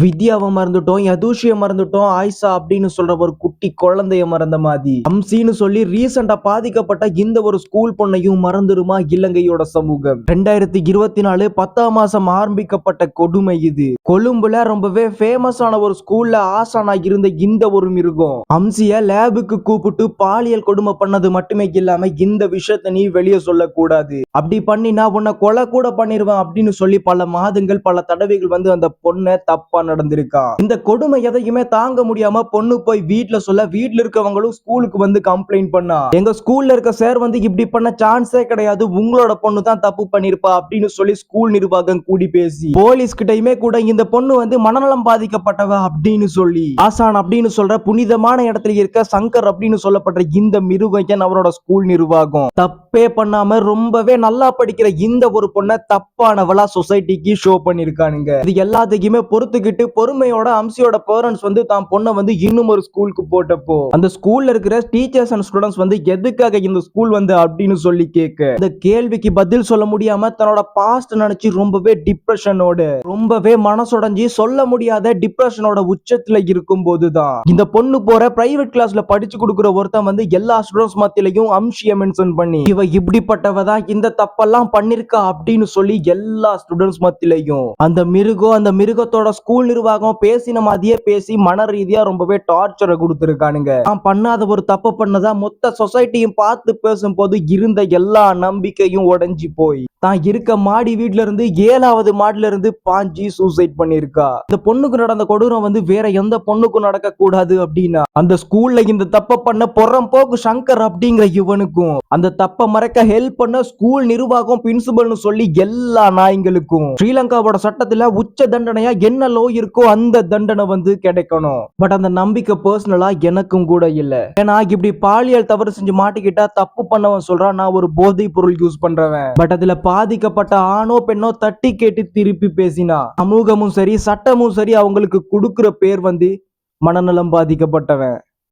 வித்யாவை மறந்துட்டோம், யதுஷிய மறந்துட்டோம், ஆயிஷா அப்படின்னு சொல்ற ஒரு குட்டி குழந்தைய மறந்த மாதிரி அம்சின்னு சொல்லி ரீசெண்டா பாதிக்கப்பட்ட இந்த ஒரு ஸ்கூல் பொண்ணையும் மறந்துருமா இலங்கையோட சமூகம்? 2024 10ஆம் மாசம் ஆரம்பிக்கப்பட்ட கொடுமை இது. கொழும்புல ரொம்பவே ஃபேமஸான ஒரு ஸ்கூல்ல ஆசானா இருந்த இந்த ஒரு மிருகம் அம்சிய லேபுக்கு கூப்பிட்டு பாலியல் கொடுமை பண்ணது மட்டுமே இல்லாம இந்த விஷயத்த நீ வெளியே சொல்லக்கூடாது, அப்படி பண்ணினா உன்னை கொலை கூட பண்ணிருவேன் அப்படின்னு சொல்லி பல மாதங்கள் பல தடவைகள் வந்து அந்த பொண்ணை தப்பா நடந்திருக்கா. இந்த கொடுமை எதையுமே தாங்க முடியாம பொண்ணு போய் வீட்ல சொல்ல, வீட்ல இருக்கவங்களும் ஸ்கூலுக்கு வந்து கம்ப்ளைண்ட் பண்ணா, எங்க ஸ்கூல்ல இருக்க சார் வந்து இப்படி பண்ண சான்ஸே கிடையாது, உங்களோட பொண்ணு தான் தப்பு பண்ணிருப்பா அப்படின்னு சொல்லி ஸ்கூல் நிர்வாகம் கூடி பேசி போலீஸ் கிட்டயுமே கூட இந்த பொண்ணு வந்து மனநலம் பாதிக்கப்பட்டவ அப்படின்னு சொல்லி ஆசான் அப்படின்னு சொல்ற புனிதமான இடத்துல இருக்க சங்கர் அப்படின்னு சொல்லப்படுற இந்த மிருகன் அவரோட ஸ்கூல் நிர்வாகம் தப்பே பண்ணாம ரொம்பவே நல்லா படிக்கிற இந்த ஒரு பொண்ணை தப்பானவளா சொசைட்டிக்கு ஷோ பண்ணிருக்கானுங்க. இது எல்லாத்தையுமே பொறுத்துக்கிட்டு பொறுமையோட அம்சியோட பேரண்ட்ஸ் வந்து தான் பொண்ணை வந்து இன்னும் ஒரு ஸ்கூலுக்கு போட்டப்போ அந்த ஸ்கூல்ல இருக்கிற டீச்சர்ஸ் அண்ட் ஸ்டூடெண்ட்ஸ் வந்து எதுக்காக இந்த ஸ்கூல் வந்து அப்படின்னு சொல்லி கேட்க இந்த கேள்விக்கு பதில் சொல்ல முடியாம தன்னோட பாஸ்ட் நினைச்சு ரொம்பவே டிப்ரெஷனோட ரொம்பவே மனசுடைஞ்சி சொல்ல முடியாத டிப்ரெஷனோட உச்சத்துல இருக்கும் போதுதான் இந்த பொண்ணு போற பிரைவேட் கிளாஸ்ல படிச்சு கொடுக்குற ஒருத்தன் வந்து எல்லா ஸ்டூடெண்ட்ஸ் மத்தியிலையும் அம்சிய மென்ஷன் பண்ணி இவ இப்படிப்பட்டவ தான் இந்த தப்பெல்லாம் பண்ணிருக்கா அப்படின்னு சொல்லி எல்லா ஸ்டூடெண்ட்ஸ் மத்தியிலையும் அந்த மிருகத்தோட ஸ்கூல் நிர்வாகம் பேசின மாதிரியே பேசி மன ரீதியா ரொம்பவே டார்ச்சரை கொடுத்திருக்கானுங்க. நான் பண்ணாத ஒரு தப்பு பண்ணதா மொத்த சொசைட்டியும் பார்த்து பேசும்போது இருந்த எல்லா நம்பிக்கையும் உடைஞ்சு போய் தான் இருக்க மாடி வீட்ல இருந்து 7வது மாடில இருந்து பாஞ்சி சூசைட் பண்ணிருக்கா. இந்த பொண்ணுக்கு நடந்த கொடூரம் வந்து வேற எந்த பொண்ணுக்கும் நடக்க கூடாது அப்படின்னா அந்த ஸ்கூல்ல இந்த தப்ப பண்ண பொறம்போக்கு சங்கர் அப்படிங்கிற இவனுக்கும் அந்த தப்ப மறைக்க ஹெல்ப் பண்ண ஸ்கூல் நிர்வாகம் பிரின்சிபல்னு சொல்லி எல்லா நாய்களுக்கும் ஸ்ரீலங்காவோட சட்டத்துல உச்ச தண்டனையா என்ன லோ இருக்கோ அந்த தண்டனை வந்து கிடைக்கணும். பட் அந்த நம்பிக்கை பர்சனலா எனக்கும் கூட இல்ல. ஏன்னா இப்படி பாலியல் தவறு செஞ்சு மாட்டிக்கிட்டா தப்பு பண்ணவன் சொல்றான் நான் ஒரு போதை பொருள் யூஸ் பண்றவன். பட் அதுல பாதிக்கப்பட்ட ஆணோ பெண்ணோ தட்டி கேட்டு திருப்பி பேசினா சமூகமும் சரி சட்டமும் சரி அவங்களுக்கு கொடுக்கிற பேர் வந்து மனநலம் பாதிக்கப்பட்டவன்.